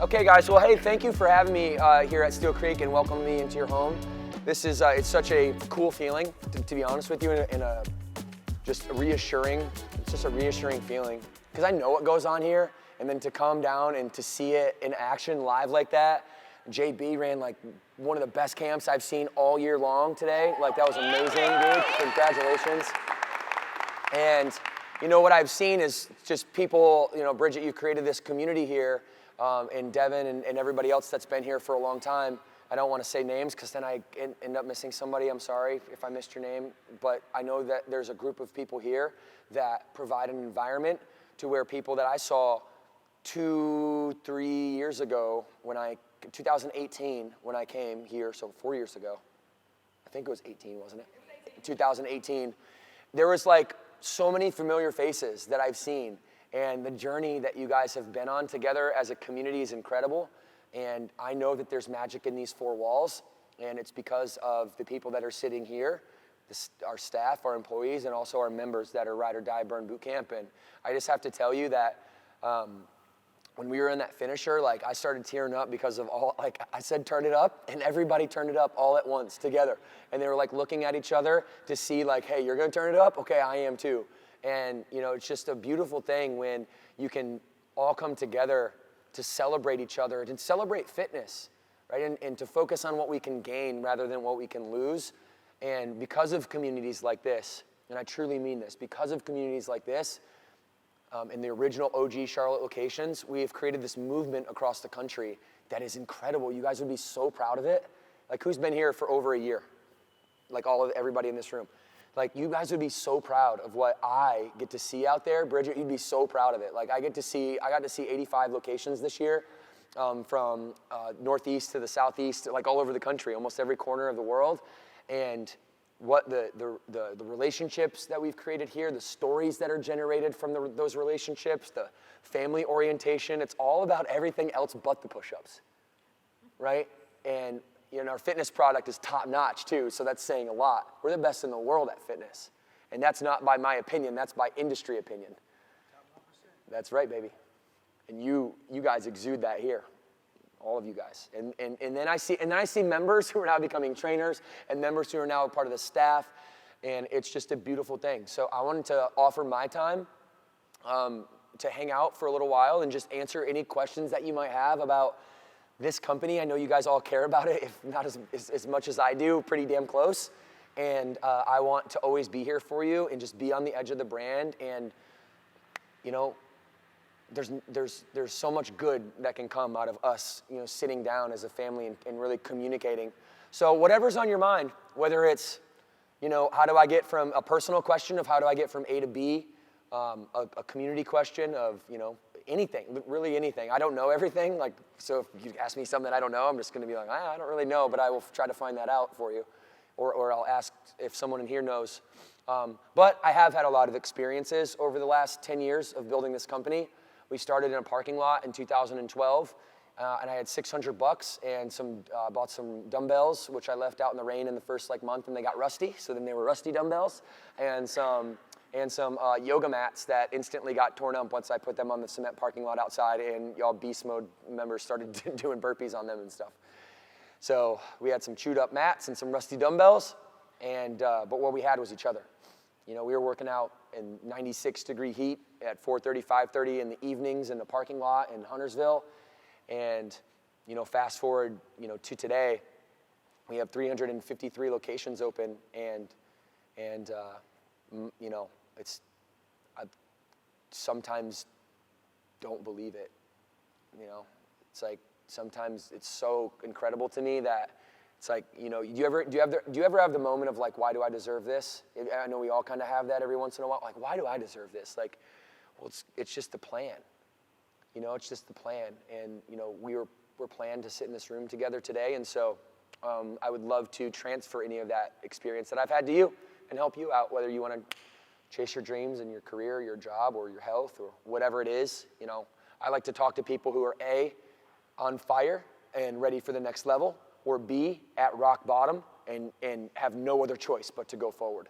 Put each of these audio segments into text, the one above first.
Okay, guys. Well, hey, thank you for having me here at Steele Creek and welcoming me into your home. This is it's such a cool feeling, to be honest with you, in a just reassuring. It's just a reassuring feeling because I know what goes on here, and then to come down and to see it in action live like that. JB ran like one of the best camps I've seen all year long today. Like that was amazing, dude. Congratulations. And you know what I've seen is just people. You know, Bridget, you created this community here. And Devan and everybody else that's been here for a long time. I don't want to say names because then I end up missing somebody. I'm sorry if I missed your name. But I know that there's a group of people here that provide an environment to where people that I saw 2-3 years ago 2018 when I came here, so 4 years ago. I think it was 18, wasn't it? 2018. There was like so many familiar faces that I've seen. And the journey that you guys have been on together as a community is incredible. And I know that there's magic in these four walls. And it's because of the people that are sitting here, our staff, our employees, and also our members that are Ride or Die Burn Boot Camp. And I just have to tell you that when we were in that finisher, like I started tearing up because of all, like I said, turn it up, and everybody turned it up all at once together. And they were like looking at each other to see like, hey, you're gonna turn it up? Okay, I am too. And you know, it's just a beautiful thing when you can all come together to celebrate each other, and celebrate fitness, right? And to focus on what we can gain rather than what we can lose. And because of communities like this, and I truly mean this, because of communities like this, in the original OG Charlotte locations, we have created this movement across the country that is incredible. You guys would be so proud of it. Like who's been here for over a year? Like everybody in this room. Like you guys would be so proud of what I get to see out there. Bridget, you'd be so proud of it. Like I got to see 85 locations this year, from northeast to the southeast, like all over the country, almost every corner of the world. And what the relationships that we've created here, the stories that are generated from those relationships, the family orientation, it's all about everything else but the push-ups, right? And you know, our fitness product is top notch too, so that's saying a lot. We're the best in the world at fitness. And that's not by my opinion, that's by industry opinion. That's right, baby. And you guys exude that here. All of you guys. And then I see members who are now becoming trainers and members who are now a part of the staff, and it's just a beautiful thing. So I wanted to offer my time to hang out for a little while and just answer any questions that you might have about this company. I know you guys all care about it, if not as much as I do, pretty damn close. And I want to always be here for you and just be on the edge of the brand. And, you know, there's so much good that can come out of us, you know, sitting down as a family and really communicating. So whatever's on your mind, whether it's, you know, how do I get from a personal question of how do I get from A to B, a community question of, you know, anything, really anything. I don't know everything, like, so if you ask me something that I don't know, I'm just gonna be like, I don't really know, but I will try to find that out for you. Or I'll ask if someone in here knows. But I have had a lot of experiences over the last 10 years of building this company. We started in a parking lot in 2012, and I had $600 and bought some dumbbells, which I left out in the rain in the first like month, and they got rusty, so then they were rusty dumbbells, and some yoga mats that instantly got torn up once I put them on the cement parking lot outside, and y'all beast mode members started doing burpees on them and stuff. So we had some chewed up mats and some rusty dumbbells, and but what we had was each other. You know, we were working out in 96-degree heat at 4:30, 5:30 in the evenings in the parking lot in Huntersville, and you know, fast forward, you know, to today, we have 353 locations open, and you know. I sometimes don't believe it, you know. It's like sometimes it's so incredible to me that it's like, you know, do you ever have the moment of like, why do I deserve this? I know we all kind of have that every once in a while. Like, why do I deserve this? Like, well, it's just the plan, you know. It's just the plan, and you know, we're planned to sit in this room together today, and so I would love to transfer any of that experience that I've had to you and help you out, whether you want to chase your dreams in your career, your job, or your health, or whatever it is. You know, I like to talk to people who are A, on fire and ready for the next level, or B, at rock bottom and have no other choice but to go forward.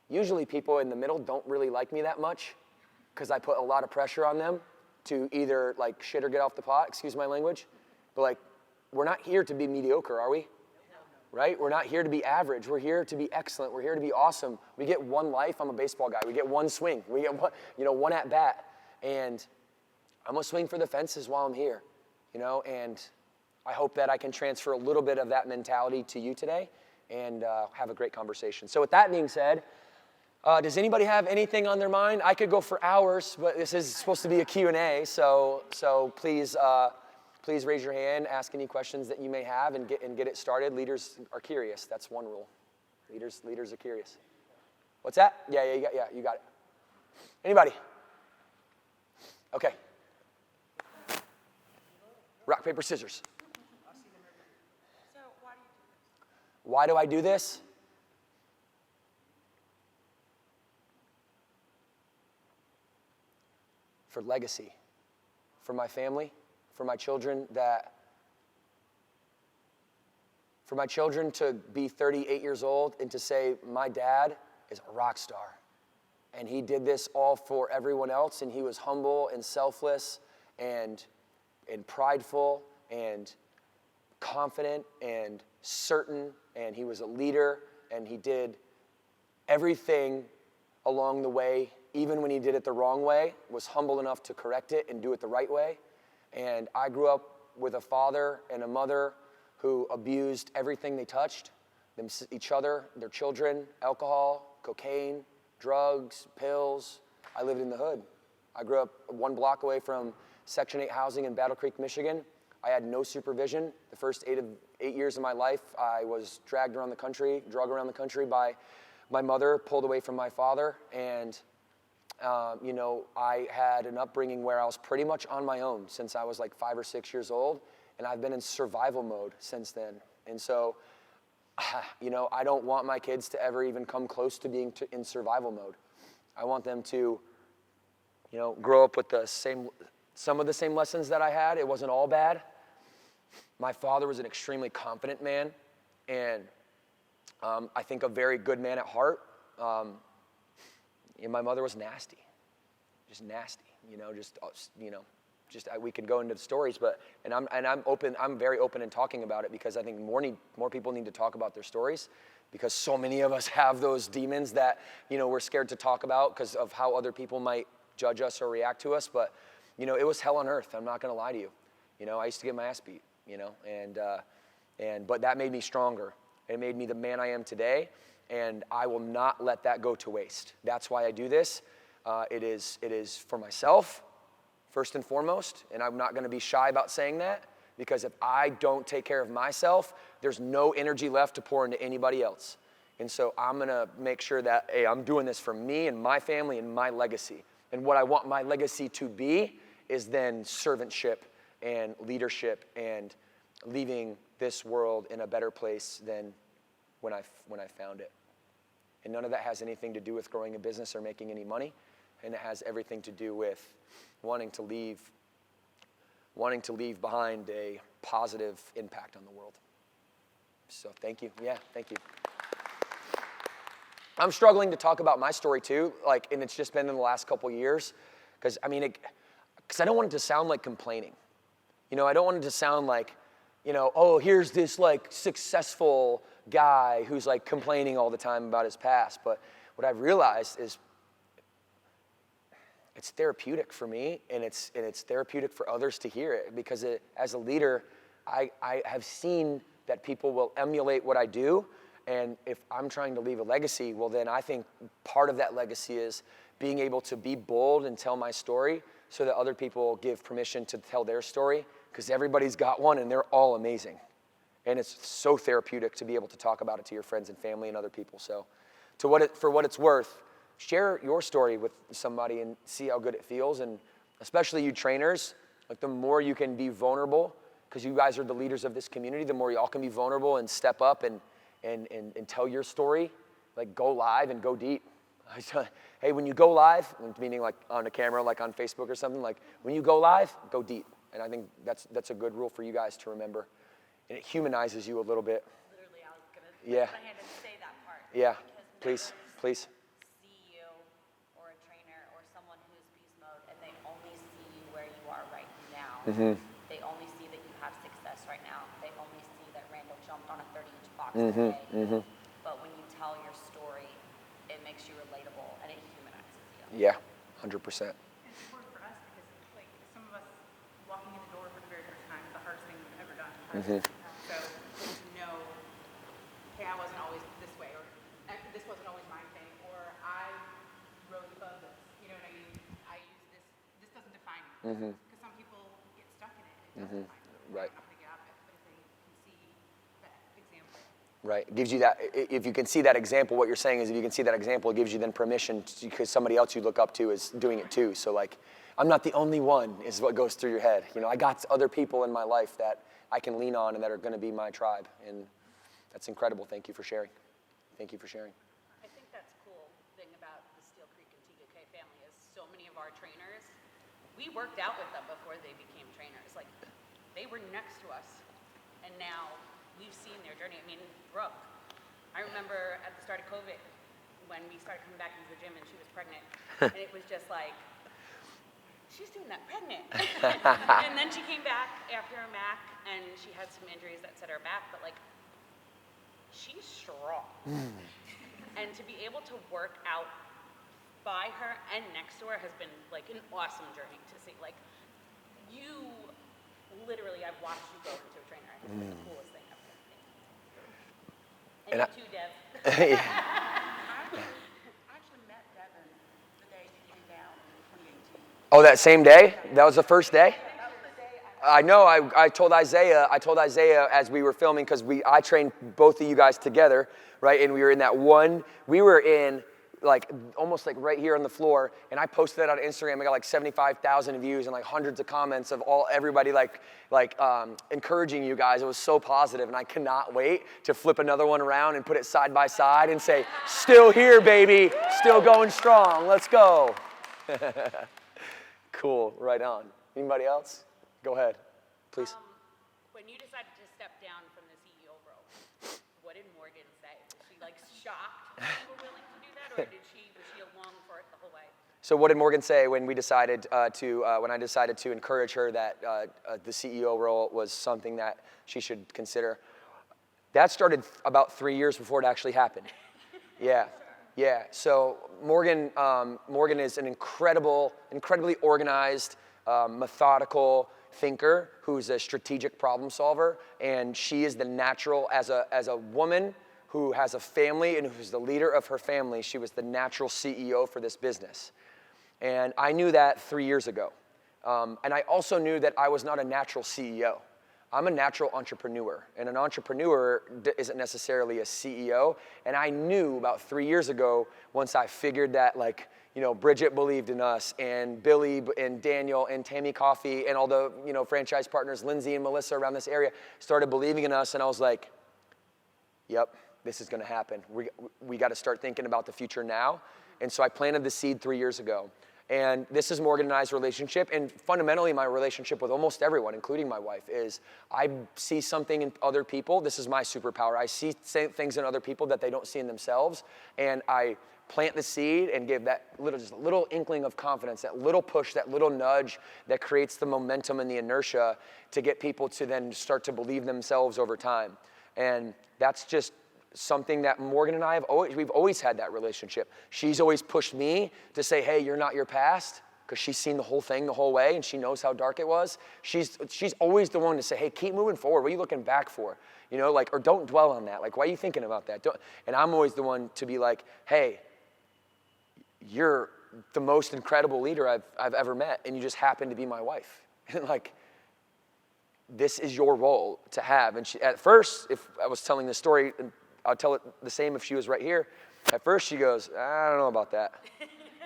Usually people in the middle don't really like me that much because I put a lot of pressure on them, to either like shit or get off the pot, excuse my language, but like we're not here to be mediocre, are we? Right? We're not here to be average. We're here to be excellent. We're here to be awesome. We get one life. I'm a baseball guy. We get one swing. We get one at bat. And I'm going to swing for the fences while I'm here, and I hope that I can transfer a little bit of that mentality to you today and have a great conversation. So with that being said, does anybody have anything on their mind? I could go for hours, but this is supposed to be a Q&A, so please raise your hand, ask any questions that you may have, and get it started. Leaders are curious. That's one rule. Leaders are curious. What's that? Yeah, you got it. Anybody? Okay. Rock, paper, scissors. So why do you do this? Why do I do this? For legacy. For my family. For my children to be 38 years old and to say, my dad is a rock star. And he did this all for everyone else, and he was humble and selfless and prideful and confident and certain, and he was a leader, and he did everything along the way, even when he did it the wrong way, was humble enough to correct it and do it the right way. And I grew up with a father and a mother who abused everything they touched, each other, their children, alcohol, cocaine, drugs, pills. I lived in the hood. I grew up 1 block away from Section 8 housing in Battle Creek, Michigan. I had no supervision. The first 8 years of my life, I was dragged around the country, drug around the country by my mother, pulled away from my father. And, I had an upbringing where I was pretty much on my own since I was like 5 or 6 years old. And I've been in survival mode since then. And so, I don't want my kids to ever even come close to being in survival mode. I want them to, grow up with some of the same lessons that I had. It wasn't all bad. My father was an extremely confident man, and I think a very good man at heart. My mother was nasty, just nasty. We could go into the stories, I'm open. I'm very open in talking about it because I think more people need to talk about their stories, because so many of us have those demons that we're scared to talk about because of how other people might judge us or react to us. But it was hell on earth. I'm not going to lie to you. I used to get my ass beat. But that made me stronger. It made me the man I am today, and I will not let that go to waste. That's why I do this. It is for myself, first and foremost, and I'm not going to be shy about saying that, because if I don't take care of myself, there's no energy left to pour into anybody else. And so I'm going to make sure that, hey, I'm doing this for me and my family and my legacy. And what I want my legacy to be is then servantship and leadership and leaving this world in a better place than when I found it. And none of that has anything to do with growing a business or making any money. And it has everything to do with wanting to leave behind a positive impact on the world. So thank you. Yeah, thank you. I'm struggling to talk about my story too, and it's just been in the last couple years, because I don't want it to sound like complaining. I don't want it to sound like, oh, here's this successful guy who's complaining all the time about his past. But what I've realized is it's therapeutic for me, and it's therapeutic for others to hear it, because as a leader, I have seen that people will emulate what I do. And if I'm trying to leave a legacy, well, then I think part of that legacy is being able to be bold and tell my story so that other people give permission to tell their story, because everybody's got one and they're all amazing. And it's so therapeutic to be able to talk about it to your friends and family and other people. So for what it's worth, share your story with somebody and see how good it feels. And especially you trainers, the more you can be vulnerable, because you guys are the leaders of this community, the more y'all can be vulnerable and step up and tell your story, go live and go deep. Hey, when you go live, meaning on a camera, on Facebook or something, when you go live, go deep. And I think that's a good rule for you guys to remember. And it humanizes you a little bit. Literally, I was going to yeah. put my hand and say that part. Yeah, please. See you or a trainer or someone who's beast mode, and they only see you where you They only see that you have success right now. They only see that Randall jumped on a 30-inch box today. But when you tell your story, it makes you relatable and it humanizes you. Yeah, 100%. It's important for us because, like, some of us walking in the door for the very first time is the hardest thing we've ever done. So to know, hey, I wasn't always this way, or this wasn't always my thing, or I rose above this. You know what I mean? I use this. This doesn't define me. Because some people get stuck in it. It doesn't define them. Right. They're not going to get out of it, but if they can see that example. Right. It gives you that, if you can see that example, what you're saying is if you can see that example, it gives you then permission because somebody else you look up to is doing it too. So like, I'm not the only one is what goes through your head. You know, I got other people in my life that I can lean on and that are going to be my tribe. And that's incredible. Thank you for sharing. Thank you for sharing. I think that's cool thing about the Steele Creek and TKK family is so many of our trainers, we worked out with them before they became trainers. Like, they were next to us, and now we've seen their journey. I mean, Brooke, I remember at the start of COVID when we started coming back into the gym and she was pregnant, and it was just like, she's doing that pregnant. And then she came back after her MAC, and she had some injuries that set her back, but like, she's strong. And to be able to work out by her and next to her has been like an awesome journey to see. Like, you literally, I've watched you go into a trainer. I think it's the coolest thing ever. And you too, Dev. I actually met Devan the day he came down in 2018. Oh, that same day? That was the first day? I know. I told Isaiah as we were filming because I trained both of you guys together, right? And we were in that one. We were in like almost like right here on the floor, and I posted that on Instagram. I got like 75,000 views and like hundreds of comments of everybody like encouraging you guys. It was so positive, and I cannot wait to flip another one around and put it side by side and say, "Still here, baby. Still going strong. Let's go." Cool. Right on. Anybody else? Go ahead, please. When you decided to step down from the CEO role, what did Morgan say? Was she like shocked that you were willing to do that, or was she along for it the whole way? So what did Morgan say when we decided when I decided to encourage her that the CEO role was something that she should consider? That started about 3 years before it actually happened. Yeah. Yeah. So Morgan is an incredibly organized, methodical thinker who's a strategic problem solver, and she is the natural as a woman who has a family and who's the leader of her family. She was the natural CEO for this business, and I knew that 3 years ago, and I also knew that I was not a natural CEO. I'm a natural entrepreneur, and an entrepreneur isn't necessarily a CEO. And I knew about 3 years ago, once I figured that, like, you know, Bridget believed in us, and Billy and Daniel and Tammy Coffee and all the, you know, franchise partners, Lindsay and Melissa around this area started believing in us. And I was like, yep, this is going to happen. We got to start thinking about the future now. And so I planted the seed 3 years ago. And this is Morgan and I's relationship, and fundamentally my relationship with almost everyone, including my wife, is I see something in other people. This is my superpower. I see things in other people that they don't see in themselves, and I plant the seed and give that little inkling of confidence, that little push, that little nudge that creates the momentum and the inertia to get people to then start to believe themselves over time. And that's just something that Morgan and I we've always had that relationship. She's always pushed me to say, hey, you're not your past, because she's seen the whole thing the whole way and she knows how dark it was. She's always the one to say, hey, keep moving forward. What are you looking back for? You know, like, or don't dwell on that. Like, why are you thinking about that? And I'm always the one to be like, hey, you're the most incredible leader I've ever met, and you just happen to be my wife. And like, this is your role to have. And she, at first, if I was telling this story, I'll tell it the same if she was right here. At first she goes, I don't know about that.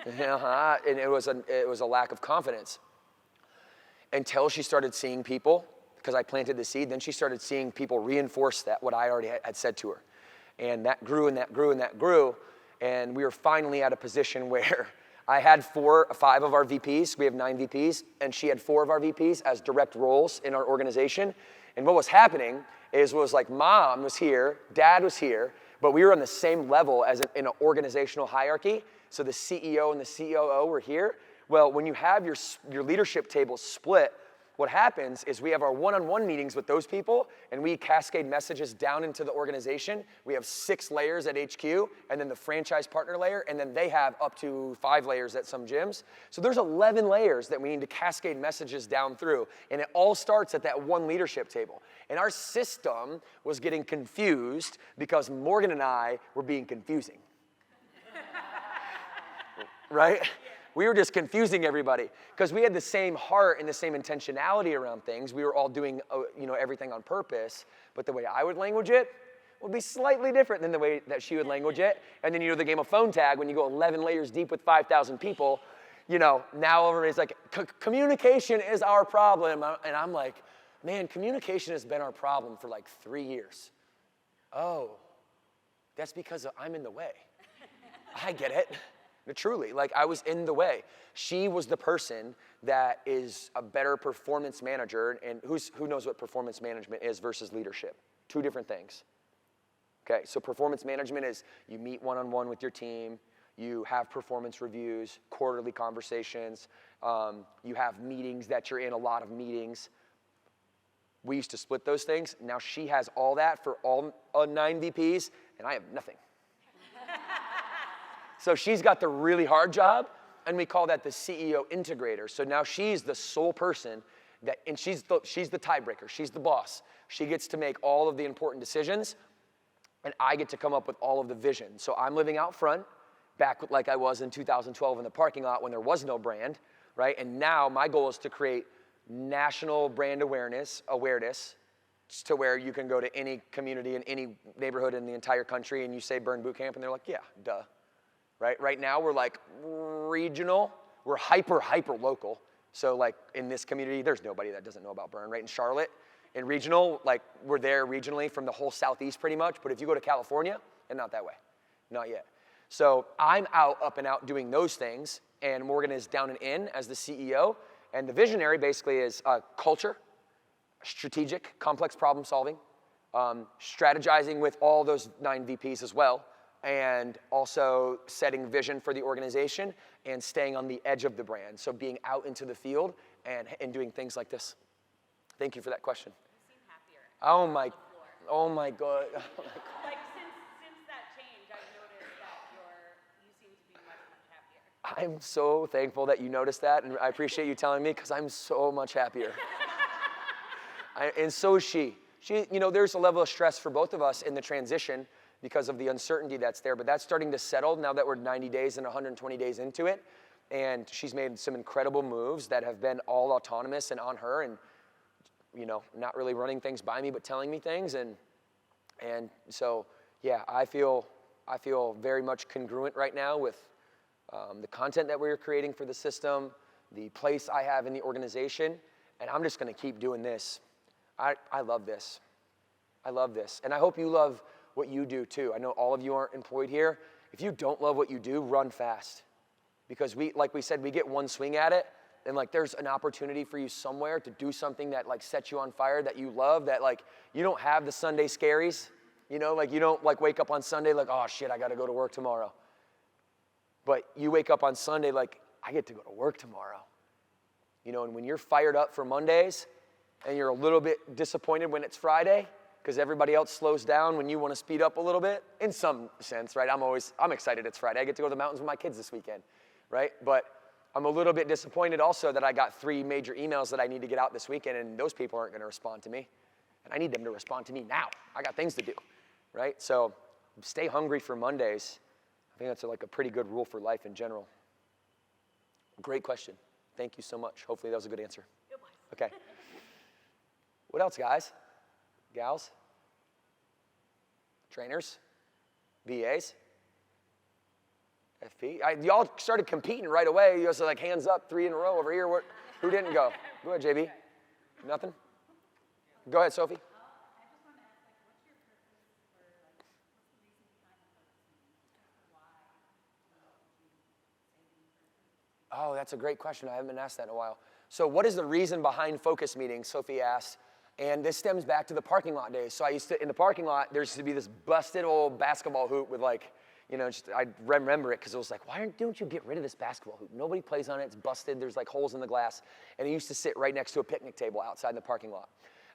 And it was a lack of confidence. Until she started seeing people, because I planted the seed, then she started seeing people reinforce that, what I already had said to her. And that grew and that grew and that grew. And we were finally at a position where I had 5 of our VPs, we have 9 VPs, and she had 4 of our VPs as direct roles in our organization. And what was happening was like mom was here, dad was here, but we were on the same level as in an organizational hierarchy. So the CEO and the COO were here. Well, when you have your leadership table split, what happens is we have our one-on-one meetings with those people, and we cascade messages down into the organization. We have 6 layers at HQ, and then the franchise partner layer, and then they have up to 5 layers at some gyms. So there's 11 layers that we need to cascade messages down through, and it all starts at that one leadership table. And our system was getting confused because Morgan and I were being confusing. Right? We were just confusing everybody because we had the same heart and the same intentionality around things. We were all doing, everything on purpose, but the way I would language it would be slightly different than the way that she would language it. And then the game of phone tag, when you go 11 layers deep with 5,000 people, now everybody's like, communication is our problem. And I'm like, man, communication has been our problem for like 3 years. Oh, that's because I'm in the way. I get it. Truly, I was in the way. She was the person that is a better performance manager, and who knows what performance management is versus leadership? 2 different things. Okay, so performance management is you meet one-on-one with your team, you have performance reviews, quarterly conversations, you have meetings that you're in, a lot of meetings. We used to split those things. Now she has all that for all 9 VPs, and I have nothing. So she's got the really hard job, and we call that the CEO integrator. So now she's the sole person and she's the tiebreaker. She's the boss. She gets to make all of the important decisions, and I get to come up with all of the vision. So I'm living out front, back like I was in 2012 in the parking lot when there was no brand, right? And now my goal is to create national brand awareness to where you can go to any community in any neighborhood in the entire country and you say Burn Boot Camp, and they're like, yeah, duh. Right now we're like regional, we're hyper local. So in this community, there's nobody that doesn't know about Burn, right? In Charlotte, in regional, we're there regionally from the whole Southeast pretty much. But if you go to California, and not that way, not yet. So I'm up and out doing those things, and Morgan is down and in as the CEO. And the visionary basically is culture, strategic, complex problem solving, strategizing with all those 9 VPs as well, and also setting vision for the organization and staying on the edge of the brand. So being out into the field and doing things like this. Thank you for that question. You seem happier. Oh my God. Like since that change, I've noticed that you seem to be much happier. I'm so thankful that you noticed that, and I appreciate you telling me because I'm so much happier. And so is she. There's a level of stress for both of us in the transition because of the uncertainty that's there, but that's starting to settle now that we're 90 days and 120 days into it. And she's made some incredible moves that have been all autonomous and on her, and not really running things by me, but telling me things. And so, yeah, I feel very much congruent right now with the content that we're creating for the system, the place I have in the organization, and I'm just gonna keep doing this. I love this. I love this. And I hope you love what you do too. I know all of you aren't employed here. If you don't love what you do, run fast. Because like we said, we get one swing at it, and there's an opportunity for you somewhere to do something that sets you on fire, that you love, that you don't have the Sunday scaries, you don't wake up on Sunday oh shit, I gotta go to work tomorrow. But you wake up on Sunday I get to go to work tomorrow. And when you're fired up for Mondays and you're a little bit disappointed when it's Friday, because everybody else slows down when you want to speed up a little bit, in some sense, right? I'm excited it's Friday. I get to go to the mountains with my kids this weekend, right? But I'm a little bit disappointed also that I got 3 major emails that I need to get out this weekend, and those people aren't going to respond to me. And I need them to respond to me now. I got things to do, right? So stay hungry for Mondays. I think that's a pretty good rule for life in general. Great question. Thank you so much. Hopefully that was a good answer. It was. Okay. What else, guys? Gals? Trainers? VAs? FP? Y'all started competing right away. You guys are hands up, 3 in a row over here. Who didn't go? Go ahead, JB. Nothing? Go ahead, Sophie. I just want to ask, what's your purpose for, what's the reason behind the purpose? Why you saving purpose? Oh, that's a great question. I haven't been asked that in a while. So what is the reason behind focus meetings, Sophie asked. And this stems back to the parking lot days. So in the parking lot, there used to be this busted old basketball hoop with I remember it because it was like, why don't you get rid of this basketball hoop? Nobody plays on it. It's busted. There's like holes in the glass. And it used to sit right next to a picnic table outside in the parking lot.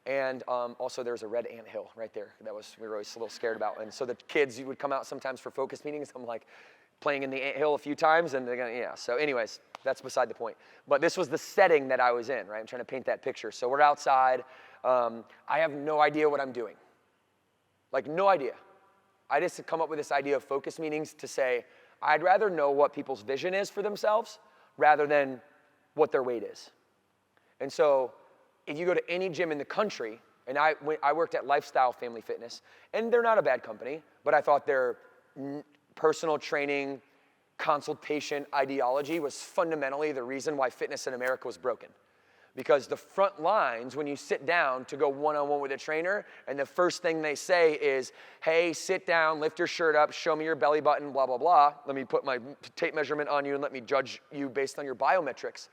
And also there's a red anthill right there we were always a little scared about. And so the kids would come out sometimes for focus meetings. I'm like playing in the anthill a few times and they're gonna, yeah. So anyways, that's beside the point. But this was the setting that I was in, right? I'm trying to paint that picture. So we're outside. I have no idea what I'm doing. Like no idea. I just had come up with this idea of focus meetings to say, I'd rather know what people's vision is for themselves rather than what their weight is. And so if you go to any gym in the country, and I worked at Lifestyle Family Fitness, and they're not a bad company, but I thought their personal training, consultation ideology was fundamentally the reason why fitness in America was broken. Because the front lines, when you sit down to go one-on-one with a trainer, and the first thing they say is, hey, sit down, lift your shirt up, show me your belly button, blah, blah, blah. Let me put my tape measurement on you and let me judge you based on your biometrics.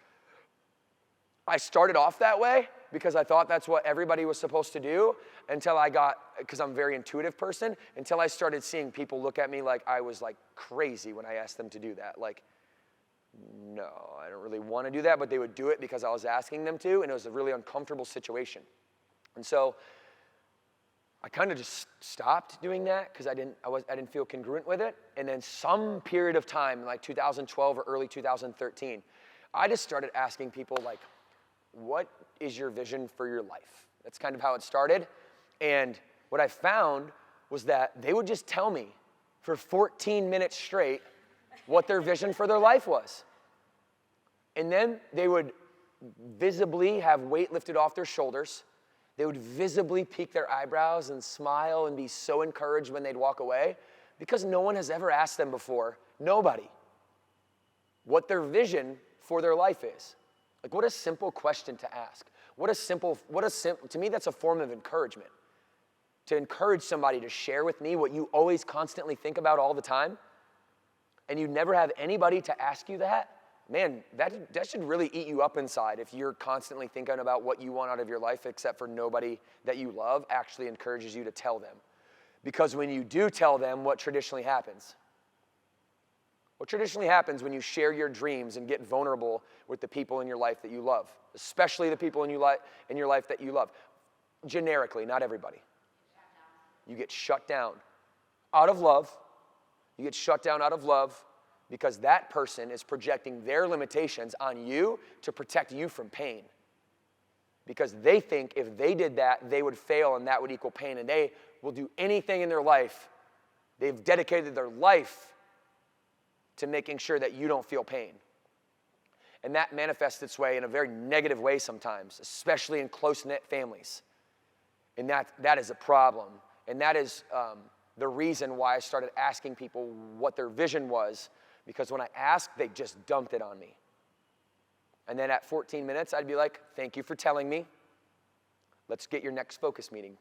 I started off that way because I thought that's what everybody was supposed to do until because I'm a very intuitive person, until I started seeing people look at me like I was like crazy when I asked them to do that. Like, no, I don't really want to do that, but they would do it because I was asking them to, and it was a really uncomfortable situation. And so I kind of just stopped doing that because I didn't feel congruent with it. And then some period of time, like 2012 or early 2013, I just started asking people like, what is your vision for your life? That's kind of how it started. And what I found was that they would just tell me for 14 minutes straight what their vision for their life was. And then they would visibly have weight lifted off their shoulders. They would visibly peak their eyebrows and smile and be so encouraged when they'd walk away because no one has ever asked them before, nobody, what their vision for their life is. Like, what a simple question to ask. To me, that's a form of encouragement. To encourage somebody to share with me what you always constantly think about all the time, and you never have anybody to ask you that, man, that should really eat you up inside if you're constantly thinking about what you want out of your life except for nobody that you love actually encourages you to tell them. Because when you do tell them, what traditionally happens? What traditionally happens when you share your dreams and get vulnerable with the people in your life that you love, especially the people in your life that you love? Generically, not everybody. You get shut down out of love. You get shut down out of love because that person is projecting their limitations on you to protect you from pain. Because they think if they did that, they would fail and that would equal pain. And they will do anything in their life. They've dedicated their life to making sure that you don't feel pain. And that manifests its way in a very negative way sometimes, especially in close-knit families. And that is a problem. And that is the reason why I started asking people what their vision was, because when I asked, they just dumped it on me. And then at 14 minutes, I'd be like, thank you for telling me. Let's get your next focus meeting.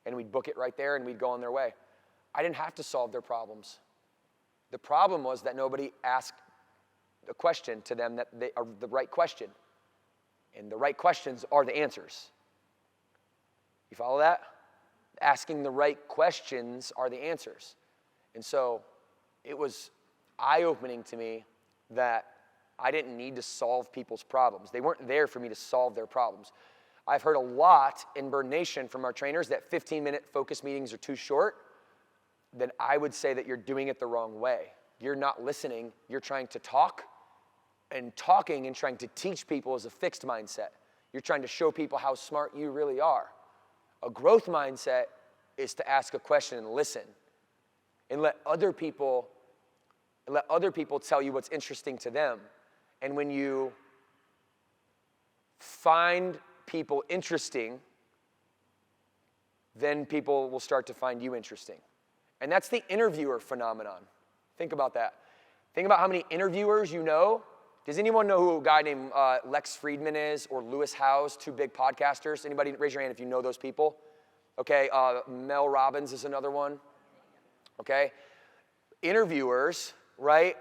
And we'd book it right there and we'd go on their way. I didn't have to solve their problems. The problem was that nobody asked a question to them that they are the right question. And the right questions are the answers. You follow that? Asking the right questions are the answers. And so it was eye-opening to me that I didn't need to solve people's problems. They weren't there for me to solve their problems. I've heard a lot in Burn Nation from our trainers that 15-minute focus meetings are too short. Then I would say that you're doing it the wrong way. You're not listening. You're trying to talk, and talking and trying to teach people is a fixed mindset. You're trying to show people how smart you really are. A growth mindset is to ask a question and listen and let other people tell you what's interesting to them. And when you find people interesting, then people will start to find you interesting. And that's the interviewer phenomenon. Think about that. Think about how many interviewers you know. Does anyone know who a guy named Lex Friedman is, or Lewis Howes, two big podcasters? Anybody raise your hand if you know those people? Okay, Mel Robbins is another one. Okay, interviewers, right,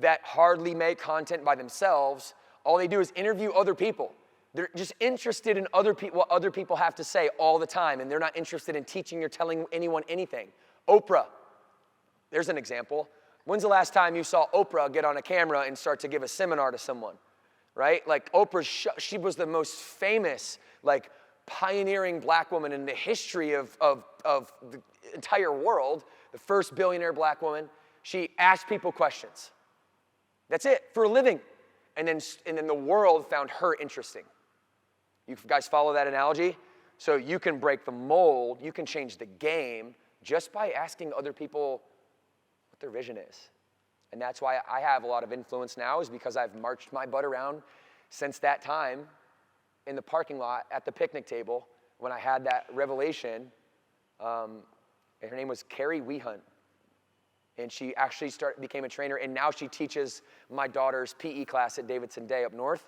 that hardly make content by themselves. All they do is interview other people. They're just interested in what other people have to say all the time, and they're not interested in teaching or telling anyone anything. Oprah, there's an example. When's the last time you saw Oprah get on a camera and start to give a seminar to someone, right? Like Oprah, she was the most famous, like pioneering black woman in the history of the entire world, the first billionaire black woman. She asked people questions. That's it, for a living. And then the world found her interesting. You guys follow that analogy? So you can break the mold, you can change the game just by asking other people what their vision is. And that's why I have a lot of influence now, is because I've marched my butt around since that time in the parking lot at the picnic table when I had that revelation. And her name was Carrie Wehunt. And she actually became a trainer, and now she teaches my daughter's PE class at Davidson Day up north.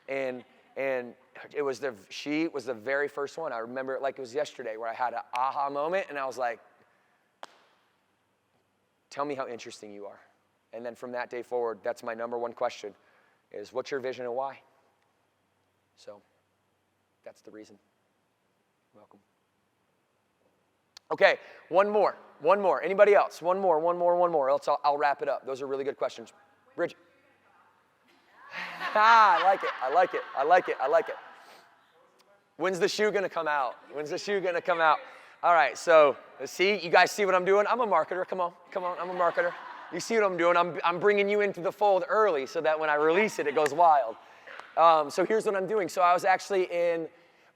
And she was the very first one. I remember it like it was yesterday, where I had an aha moment, and I was like, tell me how interesting you are. And then from that day forward, that's my number one question, is what's your vision and why? So that's the reason. Welcome. Okay, one more. Anybody else? One more, else I'll wrap it up. Those are really good questions. Bridget. I like it. When's the shoe gonna come out? All right, so see, you guys see what I'm doing? I'm a marketer, come on, I'm a marketer. You see what I'm doing? I'm bringing you into the fold early so that when I release it, it goes wild. So here's what I'm doing. So I was actually in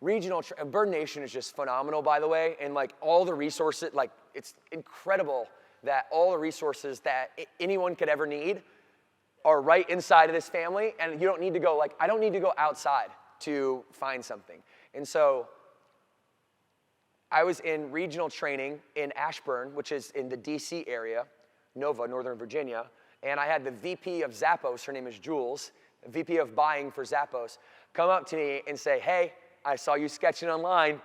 regional, Bird Nation is just phenomenal, by the way, and like all the resources, like it's incredible that all the resources that anyone could ever need are right inside of this family, and you don't need to go, like, I don't need to go outside to find something. And so I was in regional training in Ashburn, which is in the DC area, Nova, Northern Virginia, and I had the VP of Zappos, her name is Jules, VP of buying for Zappos, come up to me and say, hey, I saw you sketching online.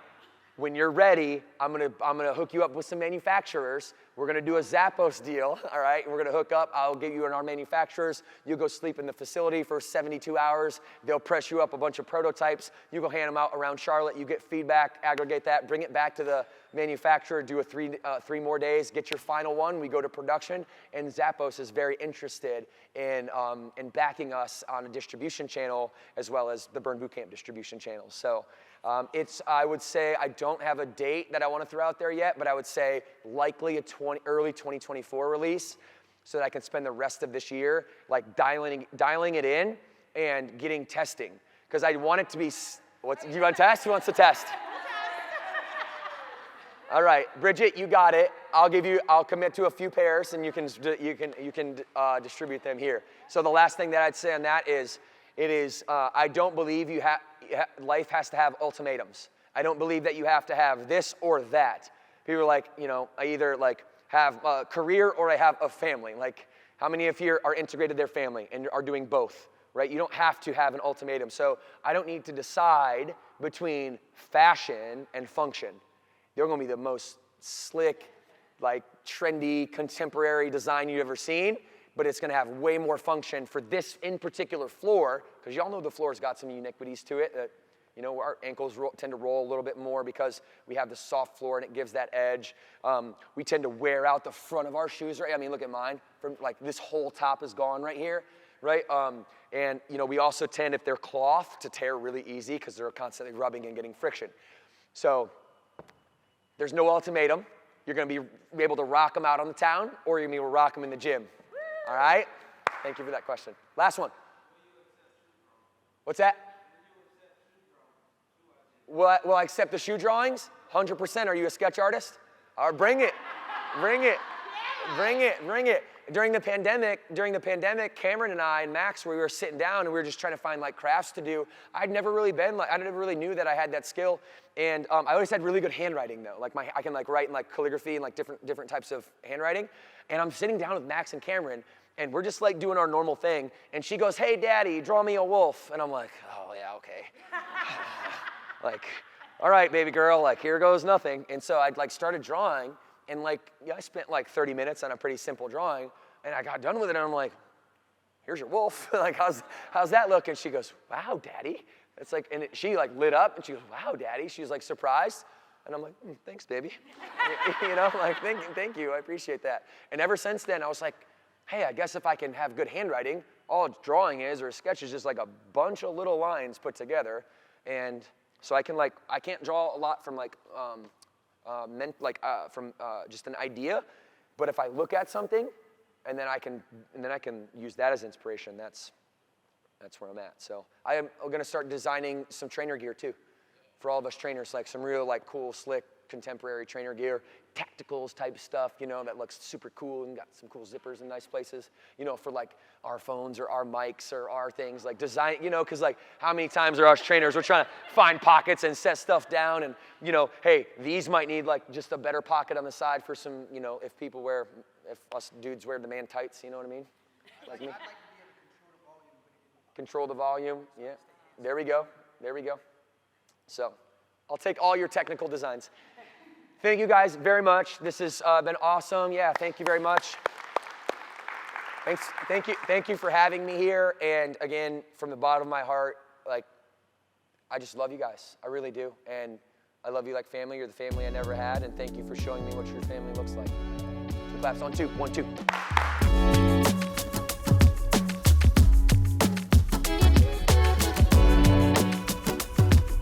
When you're ready, I'm gonna hook you up with some manufacturers. We're gonna do a Zappos deal, all right? We're gonna hook up, I'll get you in our manufacturers. You go sleep in the facility for 72 hours. They'll press you up a bunch of prototypes. You go hand them out around Charlotte. You get feedback, aggregate that, bring it back to the manufacturer, do a three more days, get your final one. We go to production, and Zappos is very interested in backing us on a distribution channel as well as the Burn Bootcamp distribution channel. So I would say, I don't have a date that I want to throw out there yet, but I would say likely a early 2024 release, so that I can spend the rest of this year like dialing it in and getting testing. Because I want it to be, do you want to test? Who wants to test? All right, Bridget, you got it. I'll commit to a few pairs, and you can distribute them here. So the last thing that I'd say on that is, I don't believe life has to have ultimatums. I don't believe that you have to have this or that. People are like, I either like have a career or I have a family. Like, how many of you are integrated their family and are doing both, right? You don't have to have an ultimatum. So I don't need to decide between fashion and function. They're gonna be the most slick, like trendy, contemporary design you've ever seen, but it's gonna have way more function for this in particular floor, because y'all know the floor's got some uniquities to it that, our ankles tend to roll a little bit more because we have the soft floor and it gives that edge. We tend to wear out the front of our shoes, right? I mean, look at mine. From like this whole top is gone right here, right? And we also tend, if they're cloth, to tear really easy because they're constantly rubbing and getting friction. So there's no ultimatum. You're gonna be able to rock them out on the town, or you're gonna be able to rock them in the gym. All right? Thank you for that question. Last one. What's that? Will I accept the shoe drawings? 100%. Are you a sketch artist? All right, bring it. During the pandemic, Cameron and I and Max, we were sitting down and we were just trying to find like crafts to do. I never really knew that I had that skill. And I always had really good handwriting though. Like I can like write in like calligraphy and like different types of handwriting. And I'm sitting down with Max and Cameron, and we're just like doing our normal thing. And she goes, "Hey Daddy, draw me a wolf." And I'm like, "Oh yeah, okay." Like, all right, baby girl, like here goes nothing. And so I'd like started drawing, and like, I spent like 30 minutes on a pretty simple drawing, and I got done with it, and I'm like, "Here's your wolf." Like, how's that look? And she goes, "Wow, Daddy." It's like, and she like lit up, and she goes, "Wow, Daddy." She was like surprised, and I'm like, "Thanks, baby." Like, thank you, I appreciate that. And ever since then, I was like, hey, I guess if I can have good handwriting, all a drawing is or a sketch is just like a bunch of little lines put together. And so I can't draw a lot from just an idea, but if I look at something and then I can use that as inspiration, that's where I'm at. So I am going to start designing some trainer gear too for all of us trainers, like some real like cool, slick, contemporary trainer gear, tacticals type stuff, you know, that looks super cool and got some cool zippers in nice places, you know, for like our phones or our mics or our things, like design, you know, because like how many times are us trainers, we're trying to find pockets and set stuff down and, you know, hey, these might need like just a better pocket on the side for some, you know, if us dudes wear the man tights, you know what I mean? Like me. I'd like to be able to Control the volume, yeah. There we go. So I'll take all your technical designs. Thank you guys very much. This has been awesome. Yeah, thank you very much. Thank you for having me here. And again, from the bottom of my heart, like, I just love you guys. I really do. And I love you like family. You're the family I never had. And thank you for showing me what your family looks like. Two claps on two. 1, 2.